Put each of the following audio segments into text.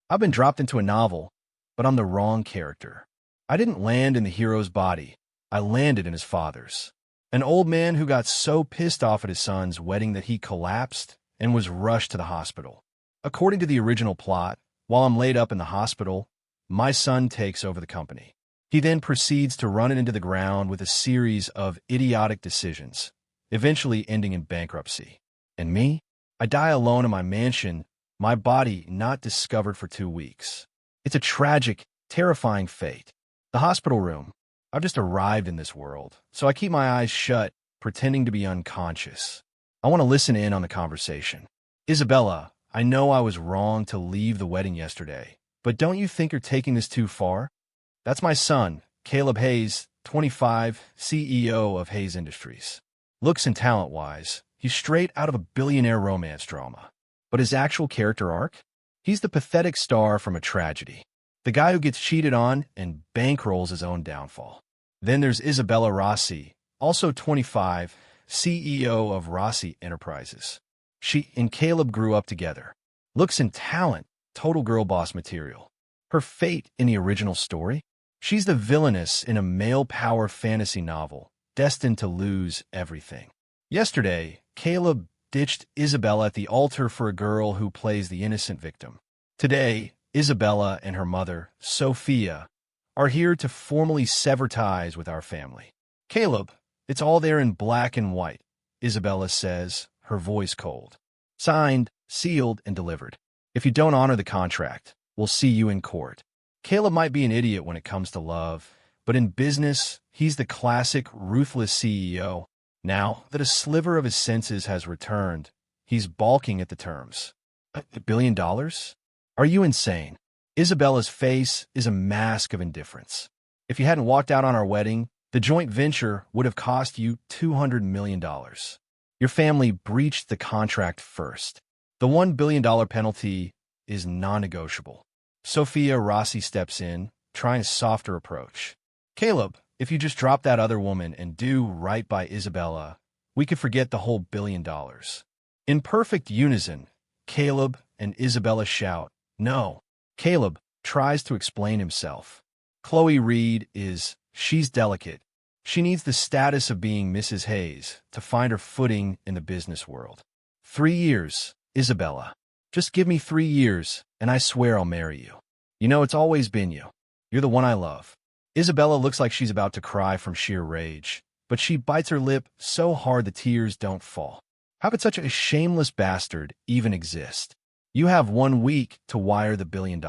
I've been dropped into a novel, but I'm the wrong character. I didn't land in the hero's body. I landed in his father's. An old man who got so pissed off at his son's wedding that he collapsed and was rushed to the hospital. According to the original plot, while I'm laid up in the hospital, my son takes over the company. He then proceeds to run it into the ground with a series of idiotic decisions, eventually ending in bankruptcy. And me? I die alone in my mansion, my body not discovered for 2 weeks. It's a tragic, terrifying fate. The hospital room. I've just arrived in this world, so I keep my eyes shut, pretending to be unconscious. I want to listen in on the conversation. Isabella, I know I was wrong to leave the wedding yesterday, but don't you think you're taking this too far? That's my son, Caleb Hayes, 25, CEO of Hayes Industries. Looks and talent-wise, he's straight out of a billionaire romance drama. But his actual character arc? He's the pathetic star from a tragedy. The guy who gets cheated on and bankrolls his own downfall. Then there's Isabella Rossi, also 25, CEO of Rossi Enterprises. She and Caleb grew up together. Looks and talent, total girl boss material. Her fate in the original story? She's the villainess in a male power fantasy novel, destined to lose everything. Yesterday, Caleb ditched Isabella at the altar for a girl who plays the innocent victim. Today, Isabella and her mother, Sophia, are here to formally sever ties with our family. Caleb, it's all there in black and white, Isabella says, her voice cold. Signed, sealed, and delivered. If you don't honor the contract, we'll see you in court. Caleb might be an idiot when it comes to love, but in business, he's the classic ruthless CEO. Now that a sliver of his senses has returned, he's balking at the terms. $1 billion? Are you insane? Isabella's face is a mask of indifference. If you hadn't walked out on our wedding, the joint venture would have cost you $200 million. Your family breached the contract first. The $1 billion penalty is non-negotiable. Sophia Rossi steps in, trying a softer approach. Caleb, if you just drop that other woman and do right by Isabella, we could forget the whole $1 billion. In perfect unison, Caleb and Isabella shout, "No." Caleb tries to explain himself. Chloe Reed she's delicate. She needs the status of being Mrs. Hayes to find her footing in the business world. 3 years, Isabella. Just give me 3 years, and I swear I'll marry you. You know, it's always been you. You're the one I love. Isabella looks like she's about to cry from sheer rage, but she bites her lip so hard the tears don't fall. How could such a shameless bastard even exist? You have 1 week to wire the $1 billion.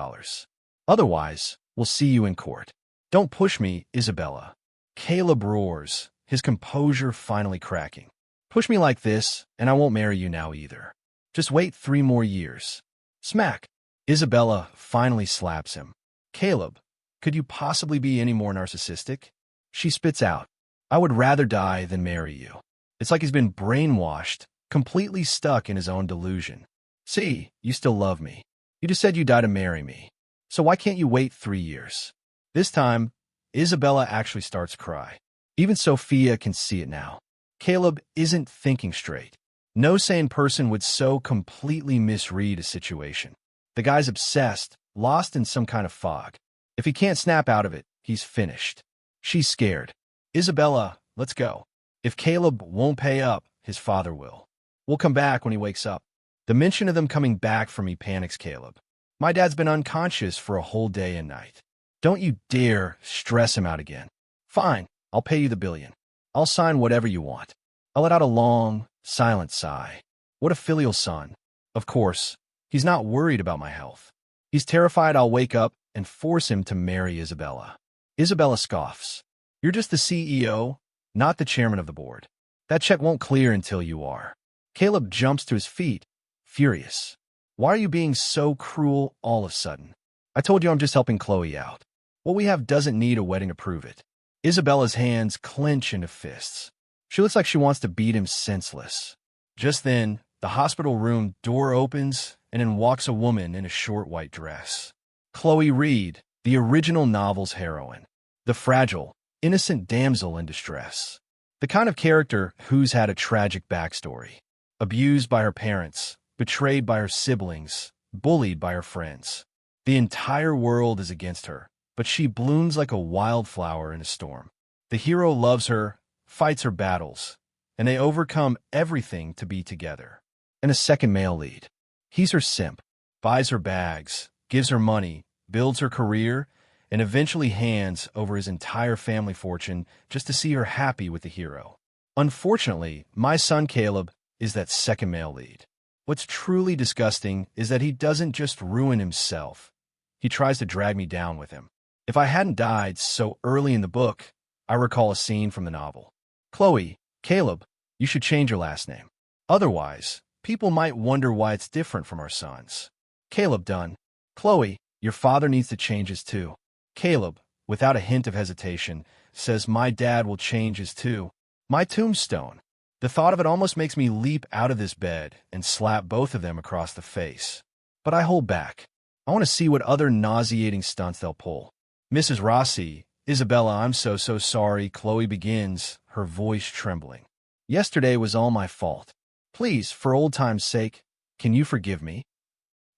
Otherwise, we'll see you in court. Don't push me, Isabella. Caleb roars, his composure finally cracking. Push me like this, and I won't marry you now either. Just wait 3 more years. Smack. Isabella finally slaps him. Caleb, could you possibly be any more narcissistic? She spits out, I would rather die than marry you. It's like he's been brainwashed, completely stuck in his own delusion. See, you still love me. You just said you die to marry me. So why can't you wait 3 years? This time, Isabella actually starts to cry. Even Sophia can see it now. Caleb isn't thinking straight. No sane person would so completely misread a situation. The guy's obsessed, lost in some kind of fog. If he can't snap out of it, he's finished. She's scared. Isabella, let's go. If Caleb won't pay up, his father will. We'll come back when he wakes up. The mention of them coming back for me panics Caleb. My dad's been unconscious for a whole day and night. Don't you dare stress him out again. Fine, I'll pay you the $1 billion. I'll sign whatever you want. I let out a long, silent sigh. What a filial son. Of course, he's not worried about my health. He's terrified I'll wake up and force him to marry Isabella. Isabella scoffs. You're just the CEO, not the chairman of the board. That check won't clear until you are. Caleb jumps to his feet, furious. Why are you being so cruel all of a sudden? I told you I'm just helping Chloe out. What we have doesn't need a wedding to prove it. Isabella's hands clench into fists. She looks like she wants to beat him senseless. Just then, the hospital room door opens and in walks a woman in a short white dress. Chloe Reed, the original novel's heroine. The fragile, innocent damsel in distress. The kind of character who's had a tragic backstory. Abused by her parents, betrayed by her siblings, bullied by her friends. The entire world is against her, but she blooms like a wildflower in a storm. The hero loves her, fights her battles, and they overcome everything to be together. And a second male lead. He's her simp, buys her bags, gives her money, builds her career, and eventually hands over his entire family fortune just to see her happy with the hero. Unfortunately, my son Caleb is that second male lead. What's truly disgusting is that he doesn't just ruin himself. He tries to drag me down with him. If I hadn't died so early in the book, I recall a scene from the novel. Chloe, Caleb, you should change your last name. Otherwise, people might wonder why it's different from our sons. Caleb, done. Chloe, your father needs to change his too. Caleb, without a hint of hesitation, says my dad will change his too. My tombstone. The thought of it almost makes me leap out of this bed and slap both of them across the face. But I hold back. I want to see what other nauseating stunts they'll pull. Mrs. Rossi, Isabella, I'm so sorry, Chloe begins, her voice trembling. Yesterday was all my fault. Please, for old time's sake, can you forgive me?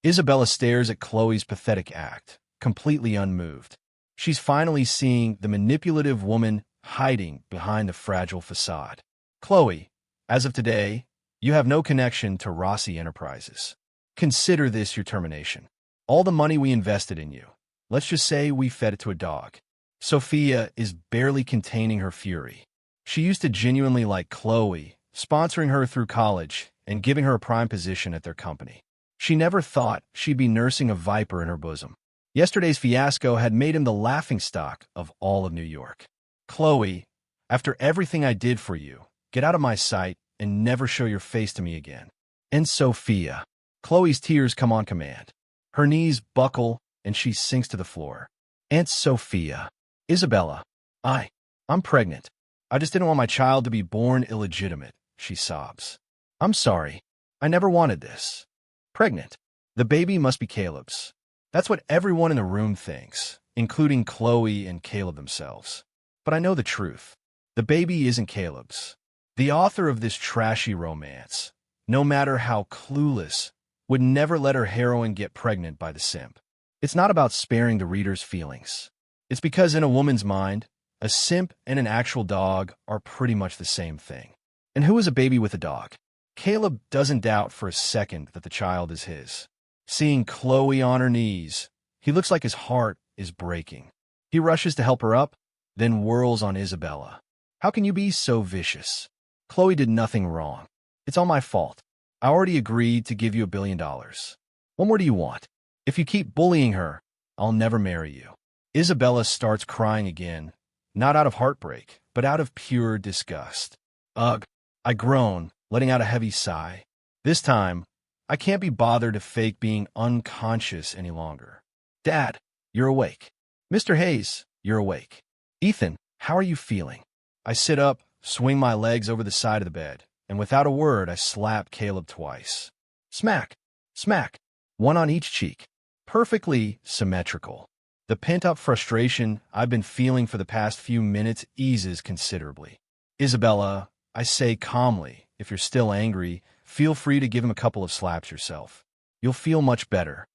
Isabella stares at Chloe's pathetic act, completely unmoved. She's finally seeing the manipulative woman hiding behind the fragile facade. Chloe, as of today, you have no connection to Rossi Enterprises. Consider this your termination. All the money we invested in you, let's just say we fed it to a dog. Sophia is barely containing her fury. She used to genuinely like Chloe, sponsoring her through college and giving her a prime position at their company. She never thought she'd be nursing a viper in her bosom. Yesterday's fiasco had made him the laughingstock of all of New York. Chloe, after everything I did for you, get out of my sight and never show your face to me again. And Sophia. Chloe's tears come on command. Her knees buckle and she sinks to the floor. Aunt Sophia. Isabella. I'm pregnant. I just didn't want my child to be born illegitimate, she sobs. I'm sorry. I never wanted this. Pregnant. The baby must be Caleb's. That's what everyone in the room thinks, including Chloe and Caleb themselves. But I know the truth. The baby isn't Caleb's. The author of this trashy romance, no matter how clueless, would never let her heroine get pregnant by the simp. It's not about sparing the reader's feelings. It's because in a woman's mind, a simp and an actual dog are pretty much the same thing. And who is a baby with a dog? Caleb doesn't doubt for a second that the child is his. Seeing Chloe on her knees, he looks like his heart is breaking. He rushes to help her up, then whirls on Isabella. How can you be so vicious? Chloe did nothing wrong. It's all my fault. I already agreed to give you $1 billion. What more do you want? If you keep bullying her, I'll never marry you. Isabella starts crying again, not out of heartbreak, but out of pure disgust. Ugh, I groan, letting out a heavy sigh. This time, I can't be bothered to fake being unconscious any longer. Dad, you're awake. Mr. Hayes, you're awake. Ethan, how are you feeling? I sit up, swing my legs over the side of the bed, and without a word, I slap Caleb twice. Smack, smack, one on each cheek. Perfectly symmetrical. The pent-up frustration I've been feeling for the past few minutes eases considerably. Isabella, I say calmly, if you're still angry, feel free to give him a couple of slaps yourself. You'll feel much better.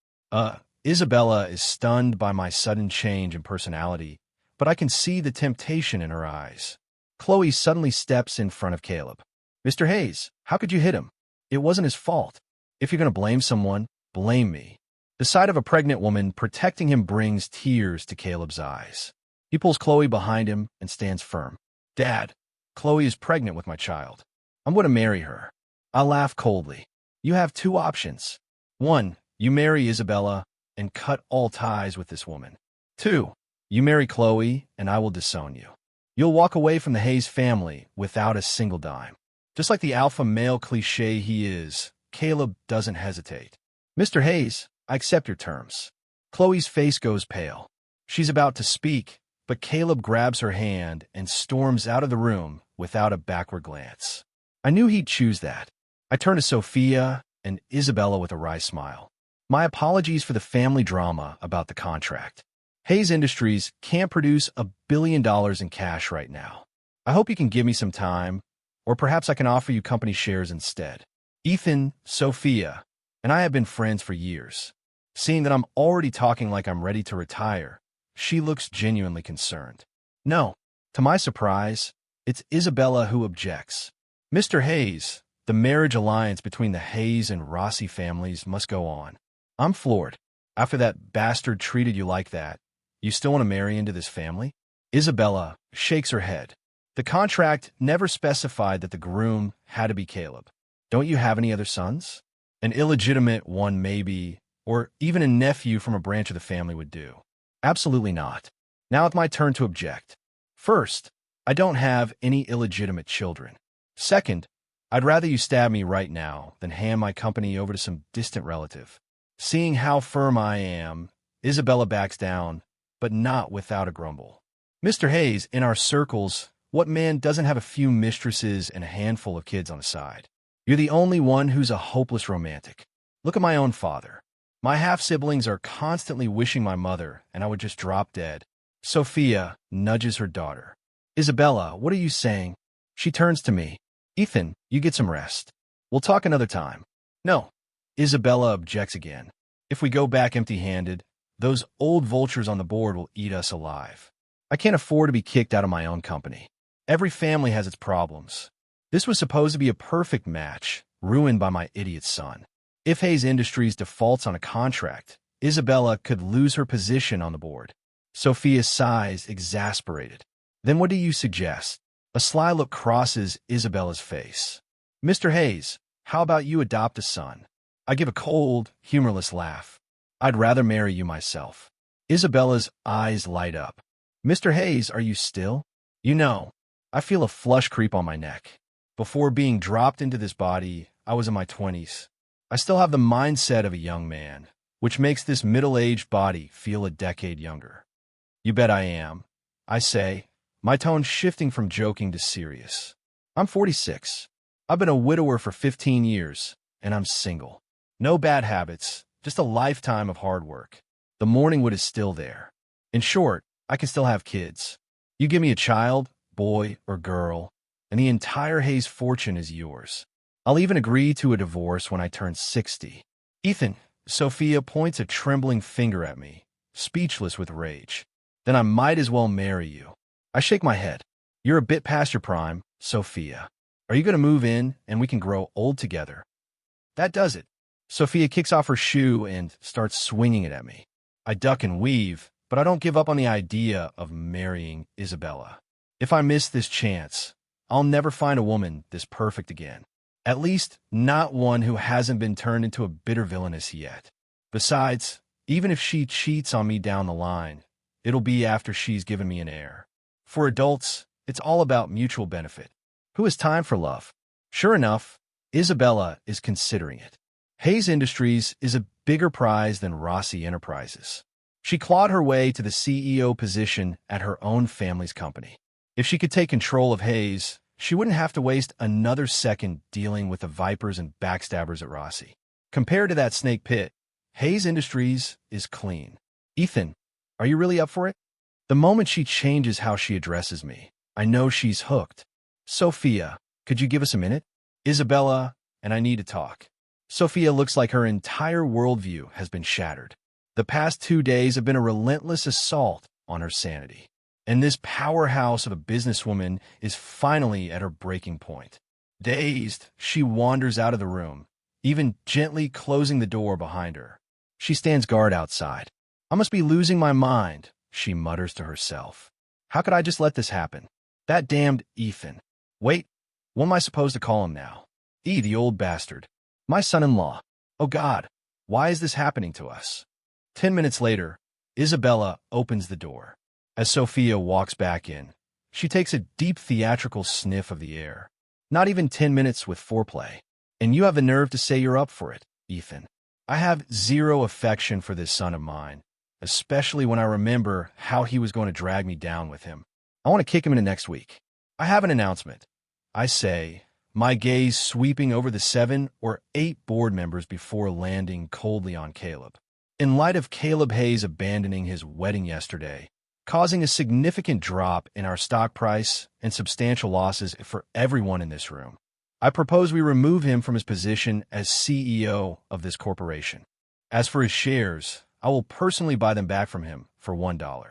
Isabella is stunned by my sudden change in personality, but I can see the temptation in her eyes. Chloe suddenly steps in front of Caleb. Mr. Hayes, how could you hit him? It wasn't his fault. If you're going to blame someone, blame me. The sight of a pregnant woman protecting him brings tears to Caleb's eyes. He pulls Chloe behind him and stands firm. Dad, Chloe is pregnant with my child. I'm going to marry her. I laugh coldly. You have two options. 1, you marry Isabella and cut all ties with this woman. 2, you marry Chloe and I will disown you. You'll walk away from the Hayes family without a single dime. Just like the alpha male cliché he is, Caleb doesn't hesitate. Mr. Hayes, I accept your terms. Chloe's face goes pale. She's about to speak, but Caleb grabs her hand and storms out of the room without a backward glance. I knew he'd choose that. I turn to Sophia and Isabella with a wry smile. My apologies for the family drama about the contract. Hayes Industries can't produce $1 billion in cash right now. I hope you can give me some time, or perhaps I can offer you company shares instead. Ethan, Sophia, and I have been friends for years. Seeing that I'm already talking like I'm ready to retire, she looks genuinely concerned. No, to my surprise, it's Isabella who objects. Mr. Hayes, the marriage alliance between the Hayes and Rossi families must go on. I'm floored. After that bastard treated you like that, you still want to marry into this family? Isabella shakes her head. The contract never specified that the groom had to be Caleb. Don't you have any other sons? An illegitimate one maybe, or even a nephew from a branch of the family would do. Absolutely not. Now it's my turn to object. First, I don't have any illegitimate children. Second, I'd rather you stab me right now than hand my company over to some distant relative. Seeing how firm I am, Isabella backs down, but not without a grumble. Mr. Hayes, in our circles, what man doesn't have a few mistresses and a handful of kids on the side? You're the only one who's a hopeless romantic. Look at my own father. My half-siblings are constantly wishing my mother, and I would just drop dead. Sophia nudges her daughter. Isabella, what are you saying? She turns to me. Ethan, you get some rest. We'll talk another time. No. Isabella objects again. If we go back empty-handed, those old vultures on the board will eat us alive. I can't afford to be kicked out of my own company. Every family has its problems. This was supposed to be a perfect match, ruined by my idiot son. If Hayes Industries defaults on a contract, Isabella could lose her position on the board. Sophia sighs, exasperated. Then what do you suggest? A sly look crosses Isabella's face. Mr. Hayes, how about you adopt a son? I give a cold, humorless laugh. I'd rather marry you myself. Isabella's eyes light up. Mr. Hayes, are you still? You know, I feel a flush creep on my neck. Before being dropped into this body, I was in my 20s. I still have the mindset of a young man, which makes this middle-aged body feel a decade younger. You bet I am, I say, my tone shifting from joking to serious. I'm 46. I've been a widower for 15 years, and I'm single. No bad habits, just a lifetime of hard work. The morning wood is still there. In short, I can still have kids. You give me a child, boy or girl, and the entire Hayes fortune is yours. I'll even agree to a divorce when I turn 60. Ethan, Sophia points a trembling finger at me, speechless with rage. Then I might as well marry you. I shake my head. You're a bit past your prime, Sophia. Are you going to move in and we can grow old together? That does it. Sophia kicks off her shoe and starts swinging it at me. I duck and weave, but I don't give up on the idea of marrying Isabella. If I miss this chance, I'll never find a woman this perfect again. At least, not one who hasn't been turned into a bitter villainess yet. Besides, even if she cheats on me down the line, it'll be after she's given me an heir. For adults, it's all about mutual benefit. Who has time for love? Sure enough, Isabella is considering it. Hayes Industries is a bigger prize than Rossi Enterprises. She clawed her way to the CEO position at her own family's company. If she could take control of Hayes, she wouldn't have to waste another second dealing with the vipers and backstabbers at Rossi. Compared to that snake pit, Hayes Industries is clean. Ethan, are you really up for it? The moment she changes how she addresses me, I know she's hooked. Sophia, could you give us a minute? Isabella, and I need to talk. Sophia looks like her entire worldview has been shattered. The past 2 days have been a relentless assault on her sanity. And this powerhouse of a businesswoman is finally at her breaking point. Dazed, she wanders out of the room, even gently closing the door behind her. She stands guard outside. I must be losing my mind, she mutters to herself. How could I just let this happen? That damned Ethan. Wait, what am I supposed to call him now? The old bastard. My son-in-law. Oh God, why is this happening to us? 10 minutes later, Isabella opens the door. As Sophia walks back in, she takes a deep theatrical sniff of the air. Not even 10 minutes with foreplay. And you have the nerve to say you're up for it, Ethan. I have zero affection for this son of mine, especially when I remember how he was going to drag me down with him. I want to kick him into next week. I have an announcement. I say, my gaze sweeping over the 7 or 8 board members before landing coldly on Caleb. In light of Caleb Hayes abandoning his wedding yesterday, causing a significant drop in our stock price and substantial losses for everyone in this room, I propose we remove him from his position as CEO of this corporation. As for his shares, I will personally buy them back from him for $1.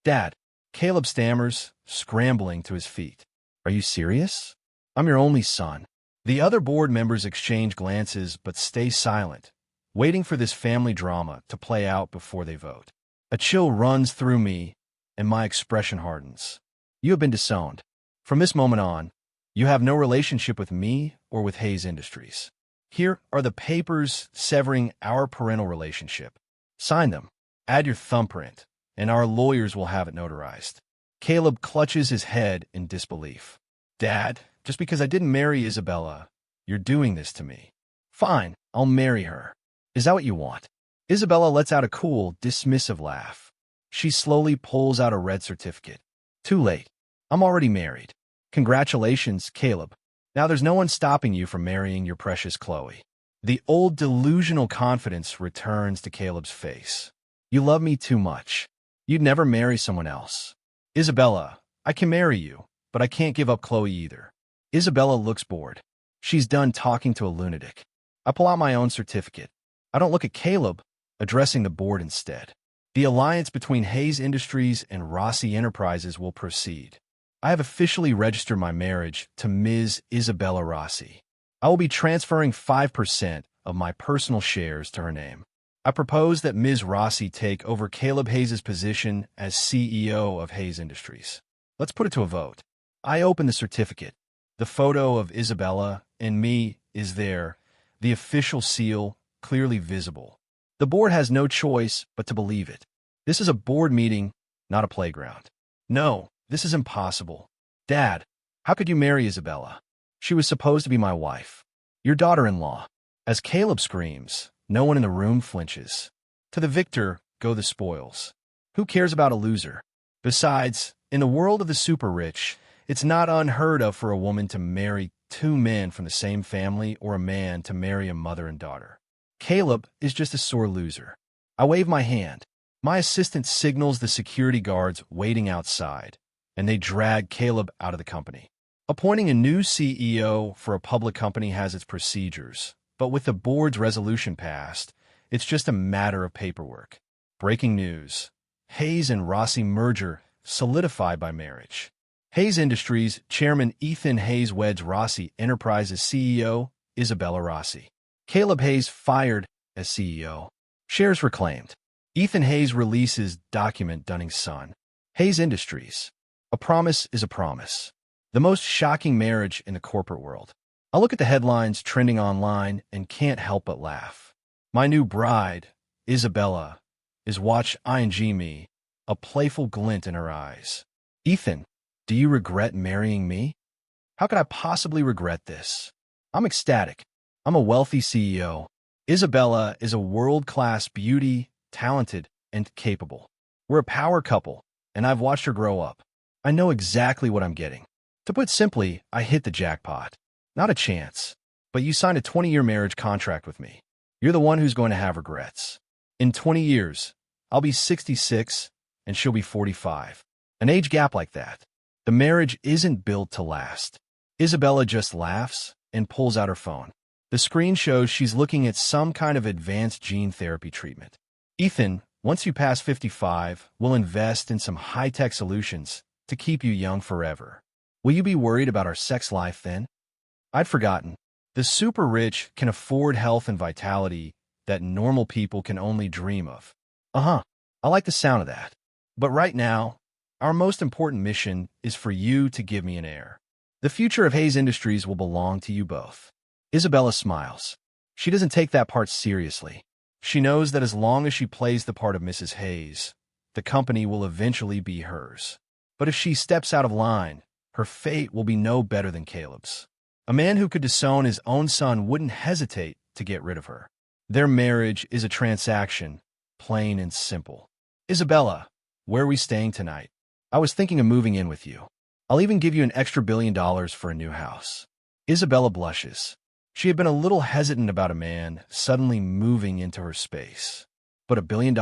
Dad, Caleb stammers, scrambling to his feet. Are you serious? I'm your only son. The other board members exchange glances but stay silent, waiting for this family drama to play out before they vote. A chill runs through me, and my expression hardens. You have been disowned. From this moment on, you have no relationship with me or with Hayes Industries. Here are the papers severing our parental relationship. Sign them, add your thumbprint, and our lawyers will have it notarized. Caleb clutches his head in disbelief. Dad, just because I didn't marry Isabella, you're doing this to me. Fine, I'll marry her. Is that what you want? Isabella lets out a cool, dismissive laugh. She slowly pulls out a red certificate. Too late. I'm already married. Congratulations, Caleb. Now there's no one stopping you from marrying your precious Chloe. The old delusional confidence returns to Caleb's face. You love me too much. You'd never marry someone else. Isabella, I can marry you, but I can't give up Chloe either. Isabella looks bored. She's done talking to a lunatic. I pull out my own certificate. I don't look at Caleb, addressing the board instead. The alliance between Hayes Industries and Rossi Enterprises will proceed. I have officially registered my marriage to Ms. Isabella Rossi. I will be transferring 5% of my personal shares to her name. I propose that Ms. Rossi take over Caleb Hayes' position as CEO of Hayes Industries. Let's put it to a vote. I open the certificate. The photo of Isabella and me is there, the official seal clearly visible. The board has no choice but to believe it. This is a board meeting, not a playground. No, this is impossible. Dad, how could you marry Isabella? She was supposed to be my wife. Your daughter-in-law. As Caleb screams, no one in the room flinches. To the victor go the spoils. Who cares about a loser? Besides, in the world of the super-rich, it's not unheard of for a woman to marry two men from the same family or a man to marry a mother and daughter. Caleb is just a sore loser. I wave my hand. My assistant signals the security guards waiting outside, and they drag Caleb out of the company. Appointing a new CEO for a public company has its procedures, but with the board's resolution passed, it's just a matter of paperwork. Breaking news. Hayes and Rossi merger solidified by marriage. Hayes Industries chairman Ethan Hayes weds Rossi Enterprises CEO Isabella Rossi. Caleb Hayes fired as CEO. Shares reclaimed. Ethan Hayes releases document Dunning's son. Hayes Industries. A promise is a promise. The most shocking marriage in the corporate world. I look at the headlines trending online and can't help but laugh. My new bride, Isabella, is watch ing me, a playful glint in her eyes. Ethan, do you regret marrying me? How could I possibly regret this? I'm ecstatic. I'm a wealthy CEO. Isabella is a world-class beauty, talented, and capable. We're a power couple, and I've watched her grow up. I know exactly what I'm getting. To put simply, I hit the jackpot. Not a chance. But you signed a 20-year marriage contract with me. You're the one who's going to have regrets. In 20 years, I'll be 66, and she'll be 45. An age gap like that. The marriage isn't built to last. Isabella just laughs and pulls out her phone. The screen shows she's looking at some kind of advanced gene therapy treatment. Ethan, once you pass 55, we'll invest in some high-tech solutions to keep you young forever. Will you be worried about our sex life then? I'd forgotten. The super rich can afford health and vitality that normal people can only dream of. I like the sound of that. But right now, our most important mission is for you to give me an heir. The future of Hayes Industries will belong to you both. Isabella smiles. She doesn't take that part seriously. She knows that as long as she plays the part of Mrs. Hayes, the company will eventually be hers. But if she steps out of line, her fate will be no better than Caleb's. A man who could disown his own son wouldn't hesitate to get rid of her. Their marriage is a transaction, plain and simple. Isabella, where are we staying tonight? I was thinking of moving in with you. I'll even give you an extra $1 billion for a new house. Isabella blushes. She had been a little hesitant about a man suddenly moving into her space. But $1 billion?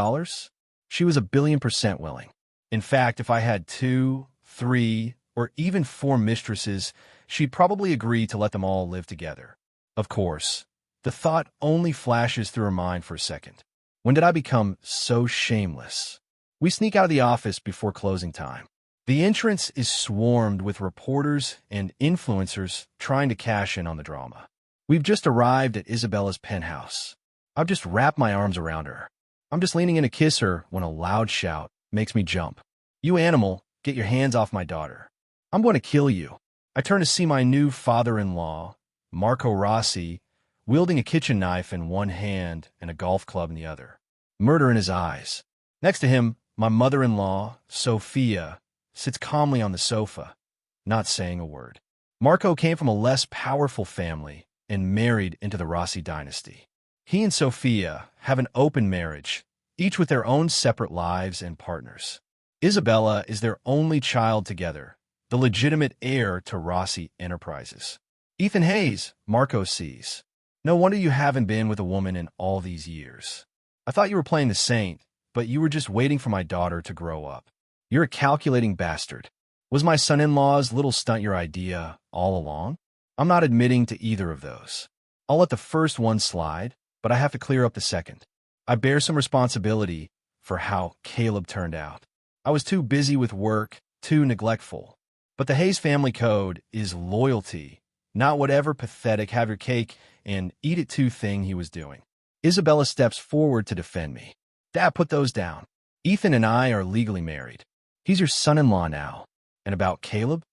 She was 1,000,000,000% willing. In fact, if I had 2, 3, or even 4 mistresses, she'd probably agree to let them all live together. Of course, the thought only flashes through her mind for a second. When did I become so shameless? We sneak out of the office before closing time. The entrance is swarmed with reporters and influencers trying to cash in on the drama. We've just arrived at Isabella's penthouse. I've just wrapped my arms around her. I'm just leaning in to kiss her when a loud shout makes me jump. "You animal, get your hands off my daughter. I'm going to kill you." I turn to see my new father-in-law, Marco Rossi, wielding a kitchen knife in one hand and a golf club in the other. Murder in his eyes. Next to him, my mother-in-law, Sophia, sits calmly on the sofa, not saying a word. Marco came from a less powerful family and married into the Rossi dynasty. He and Sophia have an open marriage, each with their own separate lives and partners. Isabella is their only child together, the legitimate heir to Rossi Enterprises. "Ethan Hayes," Marco sees. "No wonder you haven't been with a woman in all these years. I thought you were playing the saint, but you were just waiting for my daughter to grow up. You're a calculating bastard. Was my son-in-law's little stunt your idea all along?" I'm not admitting to either of those. I'll let the first one slide, but I have to clear up the second. I bear some responsibility for how Caleb turned out. I was too busy with work, too neglectful. But the Hayes family code is loyalty, not whatever pathetic have your cake and eat it too thing he was doing. Isabella steps forward to defend me. "Dad, put those down. Ethan and I are legally married. He's your son-in-law now. And about Caleb?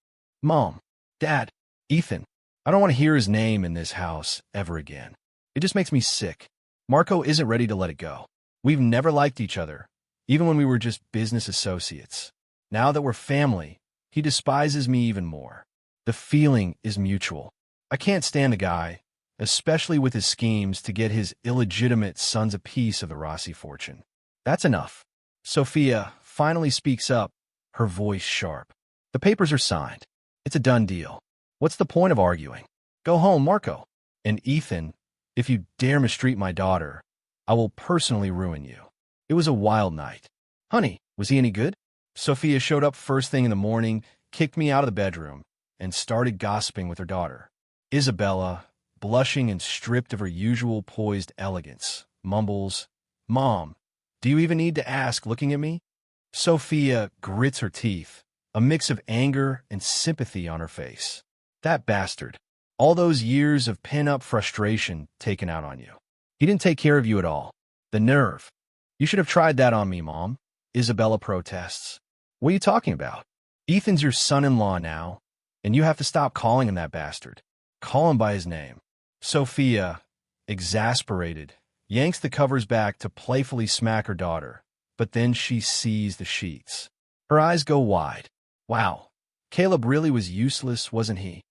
Mom, Dad, Ethan, I don't want to hear his name in this house ever again. It just makes me sick." Marco isn't ready to let it go. We've never liked each other, even when we were just business associates. Now that we're family, he despises me even more. The feeling is mutual. I can't stand the guy, especially with his schemes to get his illegitimate sons a piece of the Rossi fortune. That's enough. Sophia finally speaks up, her voice sharp. "The papers are signed. It's a done deal. What's the point of arguing? Go home, Marco. And Ethan, if you dare mistreat my daughter, I will personally ruin you." It was a wild night. "Honey, was he any good?" Sophia showed up first thing in the morning, kicked me out of the bedroom, and started gossiping with her daughter. Isabella, blushing and stripped of her usual poised elegance, mumbles, "Mom, do you even need to ask looking at me?" Sophia grits her teeth, a mix of anger and sympathy on her face. "That bastard. All those years of pent-up frustration taken out on you. He didn't take care of you at all. The nerve. You should have tried that on me, Mom." Isabella protests. "What are you talking about? Ethan's your son-in-law now, and you have to stop calling him that bastard. Call him by his name." Sophia, exasperated, yanks the covers back to playfully smack her daughter, but then she sees the sheets. Her eyes go wide. Wow, Caleb really was useless, wasn't he?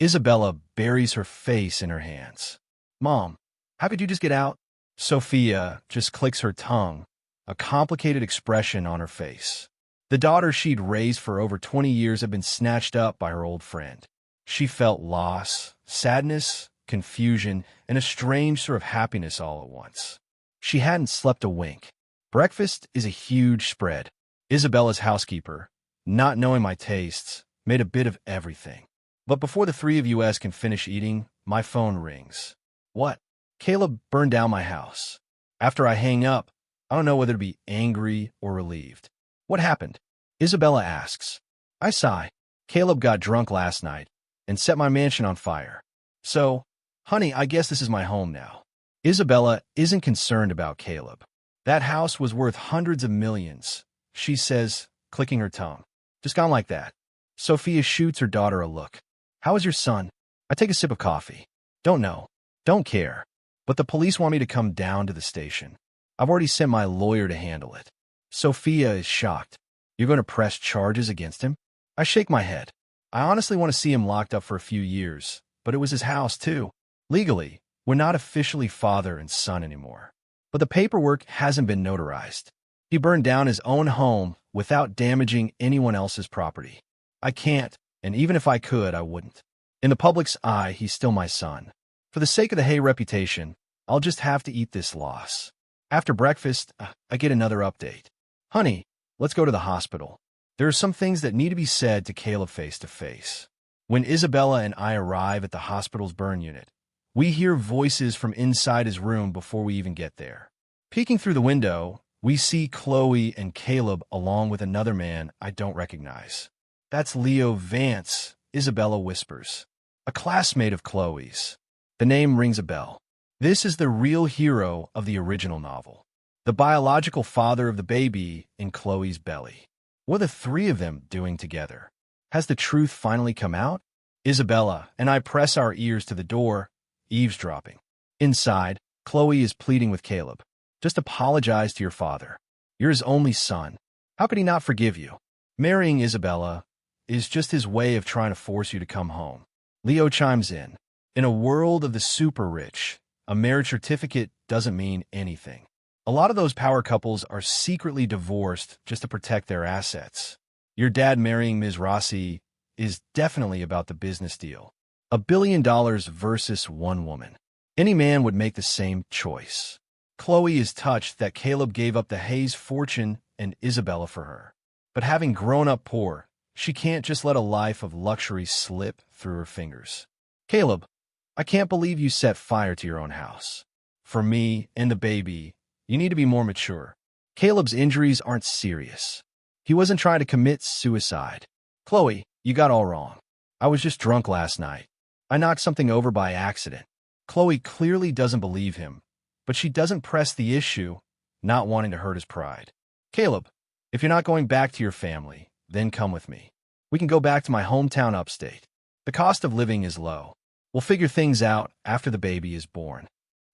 Isabella buries her face in her hands. "Mom, how could you just get out?" Sophia just clicks her tongue, a complicated expression on her face. The daughter she'd raised for over 20 years had been snatched up by her old friend. She felt loss, sadness, confusion, and a strange sort of happiness all at once. She hadn't slept a wink. Breakfast is a huge spread. Isabella's housekeeper, not knowing my tastes, made a bit of everything. But before the three of us can finish eating, my phone rings. "What?" "Caleb burned down my house." After I hang up, I don't know whether to be angry or relieved. "What happened?" Isabella asks. I sigh. "Caleb got drunk last night and set my mansion on fire. So, honey, I guess this is my home now." Isabella isn't concerned about Caleb. "That house was worth hundreds of millions," she says, clicking her tongue. "Just gone like that." Sophia shoots her daughter a look. "How is your son?" I take a sip of coffee. "Don't know. Don't care. But the police want me to come down to the station. I've already sent my lawyer to handle it." Sophia is shocked. "You're going to press charges against him?" I shake my head. I honestly want to see him locked up for a few years, but it was his house too. Legally, we're not officially father and son anymore. But the paperwork hasn't been notarized. He burned down his own home without damaging anyone else's property. I can't, and even if I could, I wouldn't. In the public's eye, he's still my son. For the sake of the Hay reputation, I'll just have to eat this loss. After breakfast, I get another update. "Honey, let's go to the hospital. There are some things that need to be said to Caleb face to face." When Isabella and I arrive at the hospital's burn unit, we hear voices from inside his room before we even get there. Peeking through the window, we see Chloe and Caleb along with another man I don't recognize. That's Leo Vance, Isabella whispers. A classmate of Chloe's. The name rings a bell. This is the real hero of the original novel. The biological father of the baby in Chloe's belly. What are the three of them doing together? Has the truth finally come out? Isabella and I press our ears to the door, eavesdropping. Inside, Chloe is pleading with Caleb. Just apologize to your father. You're his only son. How could he not forgive you? Marrying Isabella is just his way of trying to force you to come home. Leo chimes in. In a world of the super rich, a marriage certificate doesn't mean anything. A lot of those power couples are secretly divorced just to protect their assets. Your dad marrying Ms. Rossi is definitely about the business deal. $1 billion versus one woman. Any man would make the same choice. Chloe is touched that Caleb gave up the Hayes fortune and Isabella for her. But having grown up poor, she can't just let a life of luxury slip through her fingers. Caleb, I can't believe you set fire to your own house. For me and the baby, you need to be more mature. Caleb's injuries aren't serious. He wasn't trying to commit suicide. Chloe, you got all wrong. I was just drunk last night. I knocked something over by accident. Chloe clearly doesn't believe him, but she doesn't press the issue, not wanting to hurt his pride. Caleb, if you're not going back to your family, then come with me. We can go back to my hometown upstate. The cost of living is low. We'll figure things out after the baby is born.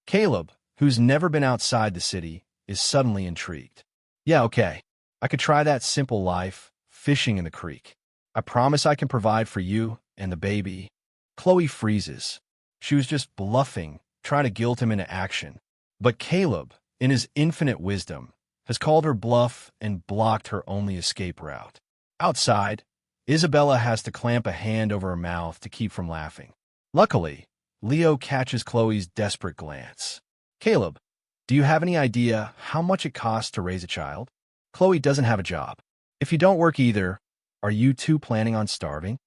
Caleb, who's never been outside the city, is suddenly intrigued. Yeah, okay. I could try that simple life, fishing in the creek. I promise I can provide for you and the baby. Chloe freezes. She was just bluffing, trying to guilt him into action. But Caleb, in his infinite wisdom, has called her bluff and blocked her only escape route. Outside, Isabella has to clamp a hand over her mouth to keep from laughing. Luckily, Leo catches Chloe's desperate glance. Caleb, do you have any idea how much it costs to raise a child? Chloe doesn't have a job. If you don't work either, are you two planning on starving?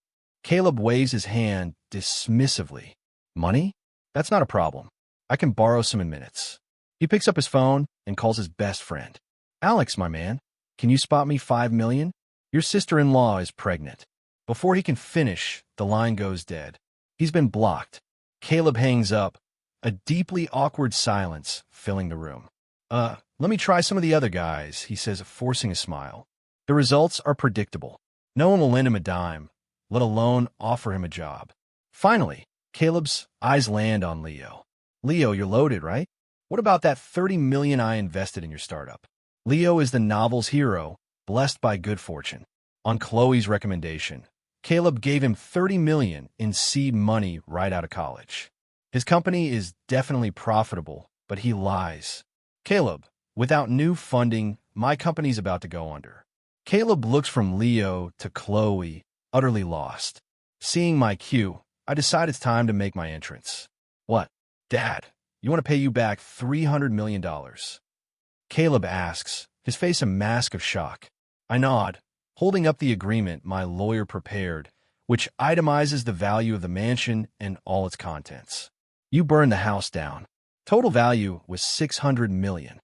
Caleb waves his hand dismissively. Money? That's not a problem. I can borrow some in minutes. He picks up his phone and calls his best friend. Alex, my man, can you spot me $5 million? Your sister-in-law is pregnant. Before he can finish, the line goes dead. He's been blocked. Caleb hangs up, a deeply awkward silence filling the room. Let me try some of the other guys, he says, forcing a smile. The results are predictable. No one will lend him a dime, let alone offer him a job. Finally, Caleb's eyes land on Leo. Leo, you're loaded, right? What about that $30 million I invested in your startup? Leo is the novel's hero, blessed by good fortune. On Chloe's recommendation, Caleb gave him $30 million in seed money right out of college. His company is definitely profitable, but he lies. Caleb, without new funding, my company's about to go under. Caleb looks from Leo to Chloe, utterly lost. Seeing my cue, I decide it's time to make my entrance. What? Dad, you want to pay you back $300 million? Caleb asks, his face a mask of shock. I nod, holding up the agreement my lawyer prepared, which itemizes the value of the mansion and all its contents. You burned the house down. Total value was $600 million.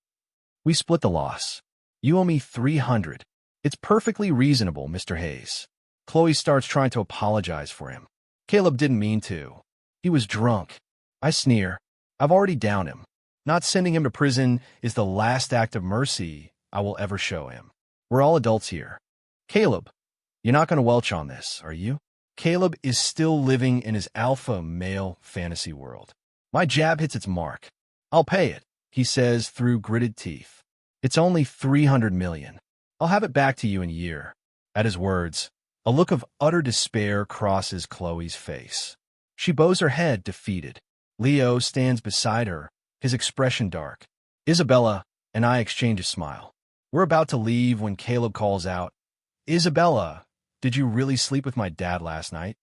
We split the loss. You owe me $300. It's perfectly reasonable, Mr. Hayes. Chloe starts trying to apologize for him. Caleb didn't mean to. He was drunk. I sneer. I've already downed him. Not sending him to prison is the last act of mercy I will ever show him. We're all adults here. Caleb, you're not going to welch on this, are you? Caleb is still living in his alpha male fantasy world. My jab hits its mark. I'll pay it, he says through gritted teeth. It's only $300 million. I'll have it back to you in a year. At his words, a look of utter despair crosses Chloe's face. She bows her head, defeated. Leo stands beside her, his expression dark. Isabella and I exchange a smile. We're about to leave when Caleb calls out, Isabella, did you really sleep with my dad last night?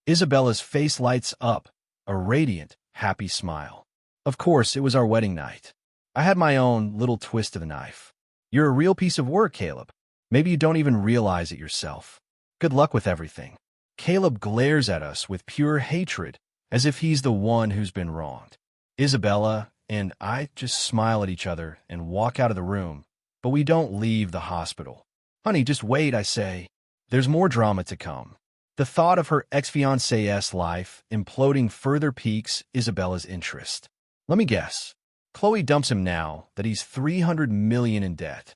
Isabella's face lights up, a radiant, happy smile. Of course, it was our wedding night. I had my own little twist to the knife. You're a real piece of work, Caleb. Maybe you don't even realize it yourself. Good luck with everything. Caleb glares at us with pure hatred, as if he's the one who's been wronged. Isabella and I just smile at each other and walk out of the room, but we don't leave the hospital. Honey, just wait, I say. There's more drama to come. The thought of her ex-fiancé's life imploding further piques Isabella's interest. Let me guess. Chloe dumps him now that he's $300 million in debt.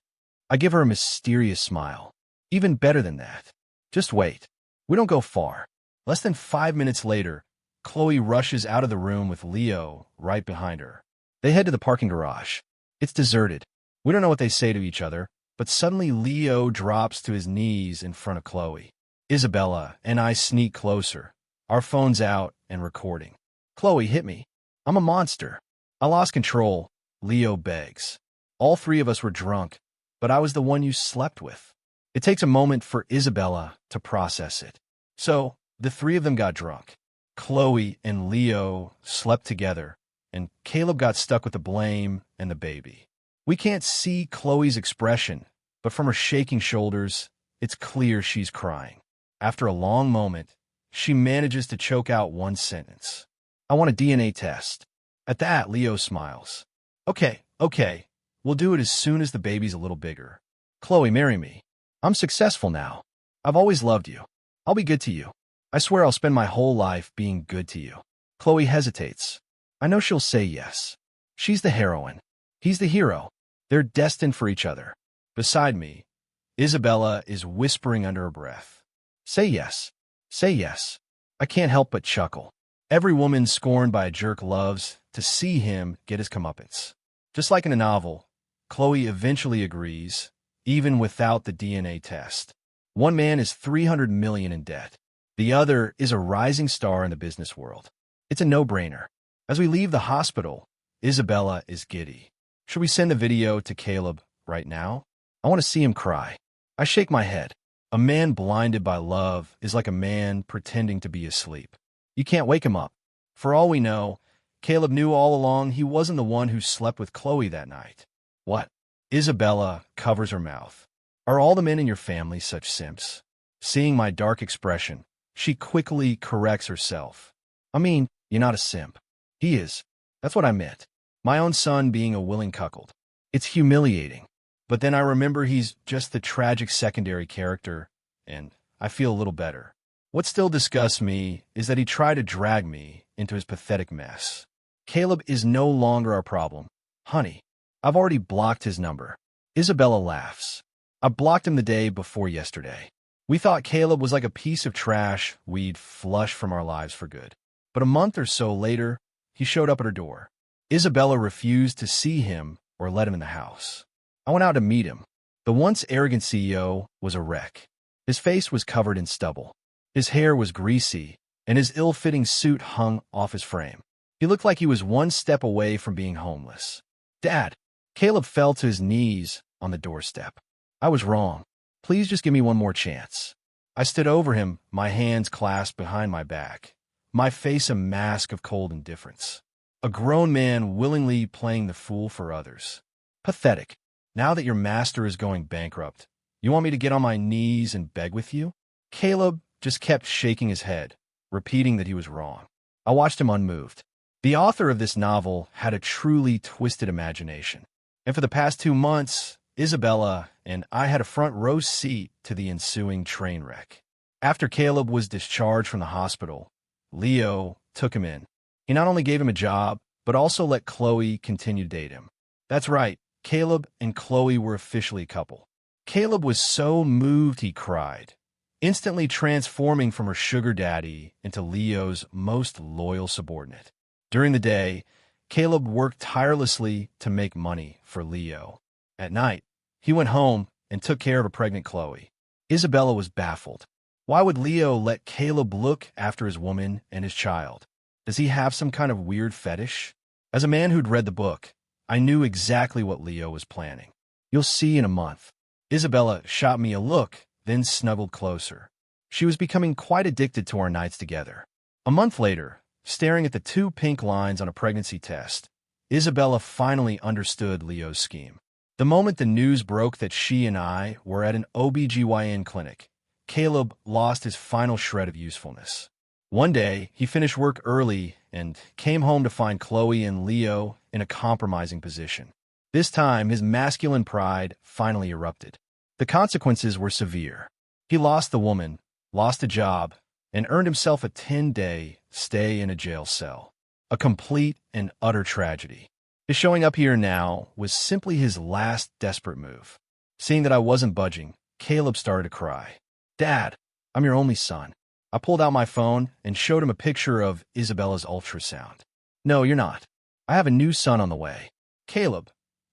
I give her a mysterious smile. Even better than that. Just wait. We don't go far. Less than 5 minutes later, Chloe rushes out of the room with Leo right behind her. They head to the parking garage. It's deserted. We don't know what they say to each other, but suddenly Leo drops to his knees in front of Chloe. Isabella and I sneak closer, our phones out and recording. Chloe, hit me. I'm a monster. I lost control, Leo begs. All three of us were drunk, but I was the one you slept with. It takes a moment for Isabella to process it. So, the three of them got drunk. Chloe and Leo slept together, and Caleb got stuck with the blame and the baby. We can't see Chloe's expression, but from her shaking shoulders, it's clear she's crying. After a long moment, she manages to choke out one sentence. I want a DNA test. At that, Leo smiles. Okay, we'll do it as soon as the baby's a little bigger. Chloe, marry me. I'm successful now. I've always loved you. I'll be good to you. I swear I'll spend my whole life being good to you. Chloe hesitates. I know she'll say yes. She's the heroine. He's the hero. They're destined for each other. Beside me, Isabella is whispering under her breath. Say yes. Say yes. I can't help but chuckle. Every woman scorned by a jerk loves to see him get his comeuppance. Just like in a novel, Chloe eventually agrees, even without the DNA test. One man is $300 million in debt. The other is a rising star in the business world. It's a no-brainer. As we leave the hospital, Isabella is giddy. Should we send the video to Caleb right now? I want to see him cry. I shake my head. A man blinded by love is like a man pretending to be asleep. You can't wake him up. For all we know, Caleb knew all along he wasn't the one who slept with Chloe that night. What? Isabella covers her mouth. Are all the men in your family such simps? Seeing my dark expression, she quickly corrects herself. I mean, you're not a simp. He is. That's what I meant. My own son being a willing cuckold. It's humiliating. But then I remember he's just the tragic secondary character, and I feel a little better. What still disgusts me is that he tried to drag me into his pathetic mess. Caleb is no longer our problem. Honey, I've already blocked his number. Isabella laughs. I blocked him the day before yesterday. We thought Caleb was like a piece of trash we'd flush from our lives for good. But a month or so later, he showed up at her door. Isabella refused to see him or let him in the house. I went out to meet him. The once arrogant CEO was a wreck. His face was covered in stubble. His hair was greasy, and his ill-fitting suit hung off his frame. He looked like he was one step away from being homeless. Dad, Caleb fell to his knees on the doorstep. I was wrong. Please just give me one more chance. I stood over him, my hands clasped behind my back, my face a mask of cold indifference. A grown man willingly playing the fool for others. Pathetic. Now that your master is going bankrupt, you want me to get on my knees and beg with you? Caleb just kept shaking his head, repeating that he was wrong. I watched him unmoved. The author of this novel had a truly twisted imagination. And for the past 2 months, Isabella and I had a front row seat to the ensuing train wreck. After Caleb was discharged from the hospital, Leo took him in. He not only gave him a job, but also let Chloe continue to date him. That's right, Caleb and Chloe were officially a couple. Caleb was so moved he cried, instantly transforming from her sugar daddy into Leo's most loyal subordinate. During the day, Caleb worked tirelessly to make money for Leo. At night, he went home and took care of a pregnant Chloe. Isabella was baffled. Why would Leo let Caleb look after his woman and his child? Does he have some kind of weird fetish? As a man who'd read the book, I knew exactly what Leo was planning. You'll see in a month. Isabella shot me a look, then snuggled closer. She was becoming quite addicted to our nights together. A month later, staring at the 2 pink lines on a pregnancy test, Isabella finally understood Leo's scheme. The moment the news broke that she and I were at an OBGYN clinic, Caleb lost his final shred of usefulness. One day, he finished work early and came home to find Chloe and Leo in a compromising position. This time, his masculine pride finally erupted. The consequences were severe. He lost the woman, lost a job, and earned himself a 10-day stay in a jail cell. A complete and utter tragedy. His showing up here now was simply his last desperate move. Seeing that I wasn't budging, Caleb started to cry. "Dad, I'm your only son." I pulled out my phone and showed him a picture of Isabella's ultrasound. "No, you're not. I have a new son on the way." Caleb,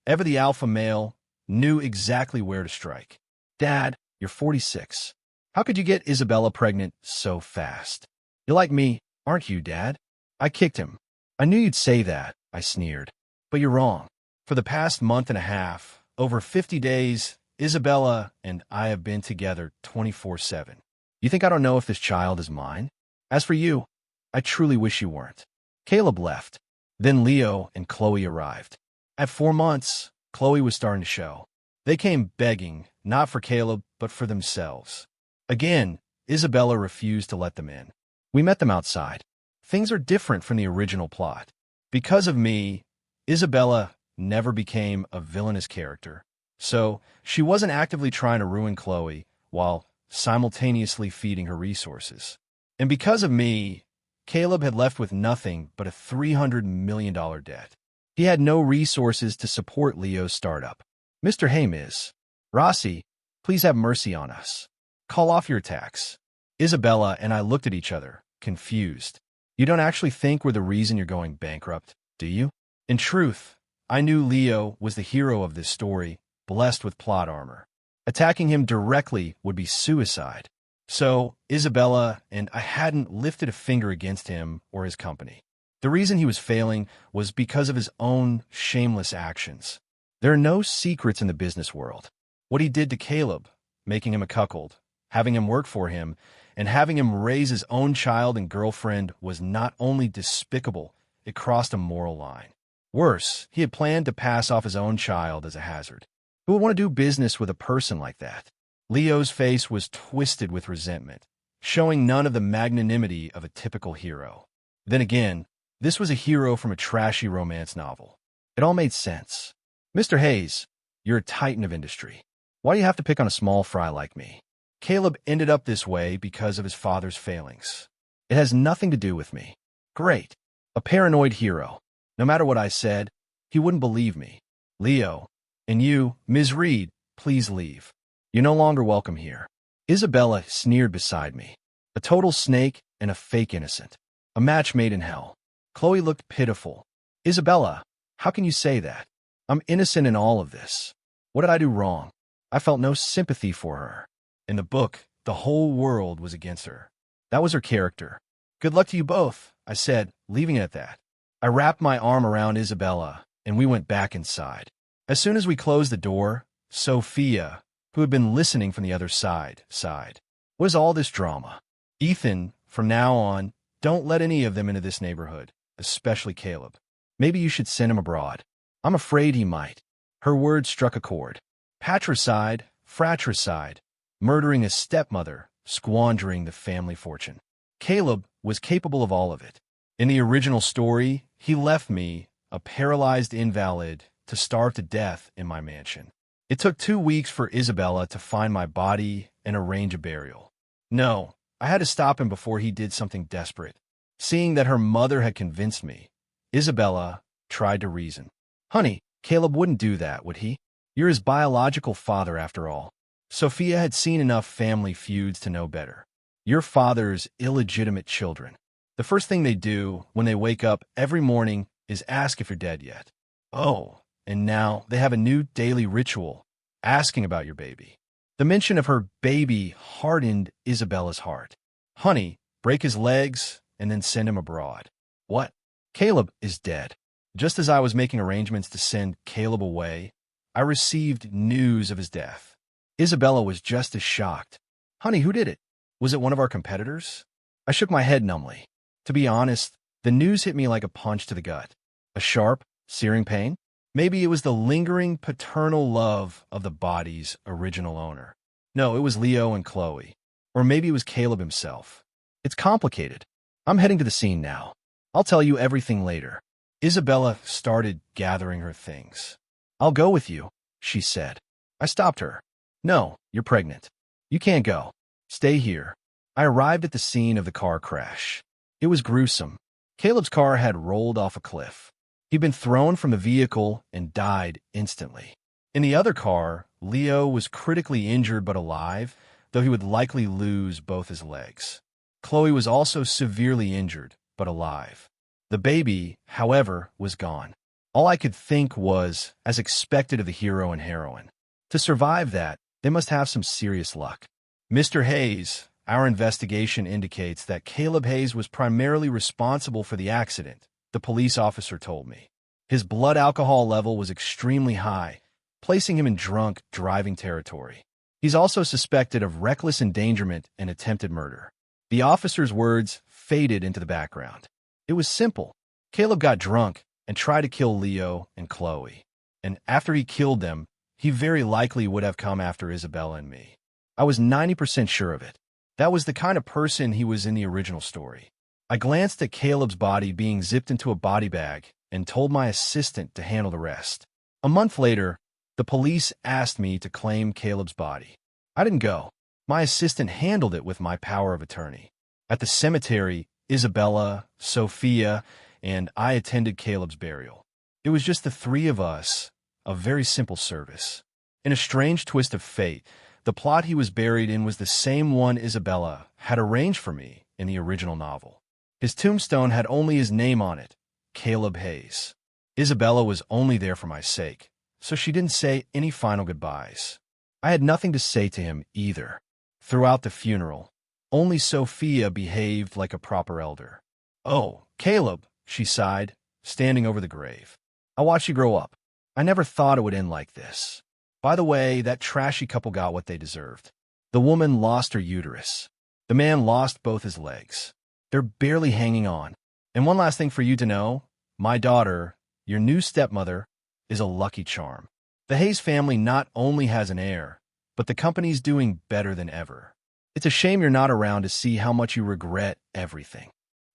ever the alpha male, knew exactly where to strike. "Dad, you're 46. How could you get Isabella pregnant so fast? You're like me, aren't you, Dad?" I kicked him. "I knew you'd say that," I sneered. "But you're wrong. For the past month and a half, over 50 days, Isabella and I have been together 24/7. You think I don't know if this child is mine? As for you, I truly wish you weren't." Caleb left. Then Leo and Chloe arrived. At 4 months, Chloe was starting to show. They came begging, not for Caleb, but for themselves. Again, Isabella refused to let them in. We met them outside. Things are different from the original plot. Because of me, Isabella never became a villainous character. So, she wasn't actively trying to ruin Chloe while simultaneously feeding her resources. And because of me, Caleb had left with nothing but a $300 million debt. He had no resources to support Leo's startup. "Mr. Ms. Rossi, please have mercy on us. Call off your attacks." Isabella and I looked at each other, confused. "You don't actually think we're the reason you're going bankrupt, do you?" In truth, I knew Leo was the hero of this story, blessed with plot armor. Attacking him directly would be suicide. So, Isabella and I hadn't lifted a finger against him or his company. The reason he was failing was because of his own shameless actions. There are no secrets in the business world. What he did to Caleb, making him a cuckold, having him work for him, and having him raise his own child and girlfriend was not only despicable, it crossed a moral line. Worse, he had planned to pass off his own child as a hazard. Who would want to do business with a person like that? Leo's face was twisted with resentment, showing none of the magnanimity of a typical hero. Then again, this was a hero from a trashy romance novel. It all made sense. "Mr. Hayes, you're a titan of industry. Why do you have to pick on a small fry like me? Caleb ended up this way because of his father's failings. It has nothing to do with me." Great. A paranoid hero. No matter what I said, he wouldn't believe me. "Leo, and you, Ms. Reed, please leave. You're no longer welcome here." Isabella sneered beside me. A total snake and a fake innocent. A match made in hell. Chloe looked pitiful. "Isabella, how can you say that? I'm innocent in all of this. What did I do wrong?" I felt no sympathy for her. In the book, the whole world was against her. That was her character. "Good luck to you both," I said, leaving it at that. I wrapped my arm around Isabella, and we went back inside. As soon as we closed the door, Sophia, who had been listening from the other side, sighed. "What is all this drama? Ethan, from now on, don't let any of them into this neighborhood, especially Caleb. Maybe you should send him abroad." "I'm afraid he might." Her words struck a chord. Patricide, fratricide, murdering a stepmother, squandering the family fortune. Caleb was capable of all of it. In the original story, he left me, a paralyzed invalid, to starve to death in my mansion. It took 2 weeks for Isabella to find my body and arrange a burial. No, I had to stop him before he did something desperate. Seeing that her mother had convinced me, Isabella tried to reason. "Honey, Caleb wouldn't do that, would he? You're his biological father after all." Sophia had seen enough family feuds to know better. Your father's illegitimate children. The first thing they do when they wake up every morning is ask if you're dead yet. Oh, and now they have a new daily ritual, asking about your baby. The mention of her baby hardened Isabella's heart. "Honey, break his legs and then send him abroad." What? Caleb is dead. Just as I was making arrangements to send Caleb away, I received news of his death. Isabella was just as shocked. "Honey, who did it? Was it one of our competitors?" I shook my head numbly. To be honest, the news hit me like a punch to the gut. A sharp, searing pain? Maybe it was the lingering paternal love of the body's original owner. No, it was Leo and Chloe. Or maybe it was Caleb himself. It's complicated. I'm heading to the scene now. I'll tell you everything later. Isabella started gathering her things. I'll go with you, she said. I stopped her. No, you're pregnant. You can't go. Stay here. I arrived at the scene of the car crash. It was gruesome. Caleb's car had rolled off a cliff. He'd been thrown from the vehicle and died instantly. In the other car, Leo was critically injured but alive, though he would likely lose both his legs. Chloe was also severely injured but alive. The baby, however, was gone. All I could think was, as expected of the hero and heroine. To survive that, they must have some serious luck. Mr. Hayes, our investigation indicates that Caleb Hayes was primarily responsible for the accident, the police officer told me. His blood alcohol level was extremely high, placing him in drunk driving territory. He's also suspected of reckless endangerment and attempted murder. The officer's words faded into the background. It was simple. Caleb got drunk and tried to kill Leo and Chloe. And after he killed them, he very likely would have come after Isabella and me. I was 90% sure of it. That was the kind of person he was in the original story. I glanced at Caleb's body being zipped into a body bag and told my assistant to handle the rest. A month later, the police asked me to claim Caleb's body. I didn't go. My assistant handled it with my power of attorney. At the cemetery, Isabella, Sophia, and I attended Caleb's burial. It was just the three of us, a very simple service. In a strange twist of fate, the plot he was buried in was the same one Isabella had arranged for me in the original novel. His tombstone had only his name on it, Caleb Hayes. Isabella was only there for my sake, so she didn't say any final goodbyes. I had nothing to say to him either. Throughout the funeral, only Sophia behaved like a proper elder. "Oh, Caleb," she sighed, standing over the grave. "I watched you grow up. I never thought it would end like this. By the way, that trashy couple got what they deserved. The woman lost her uterus. The man lost both his legs. They're barely hanging on. And one last thing for you to know, my daughter, your new stepmother, is a lucky charm. The Hayes family not only has an heir, but the company's doing better than ever. It's a shame you're not around to see how much you regret everything."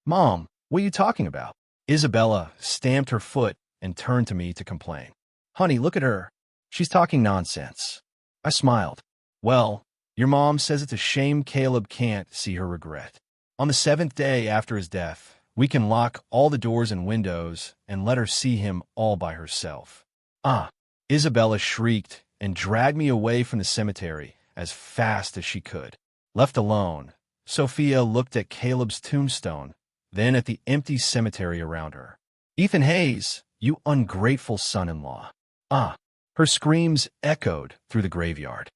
"Mom, what are you talking about?" Isabella stamped her foot and turned to me to complain. "Honey, look at her. She's talking nonsense." I smiled. "Well, your mom says it's a shame Caleb can't see her regret. On the 7th day after his death, we can lock all the doors and windows and let her see him all by herself." "Ah!" Isabella shrieked and dragged me away from the cemetery as fast as she could. Left alone, Sophia looked at Caleb's tombstone, then at the empty cemetery around her. "Ethan Hayes, you ungrateful son-in-law." "Ah!" Her screams echoed through the graveyard.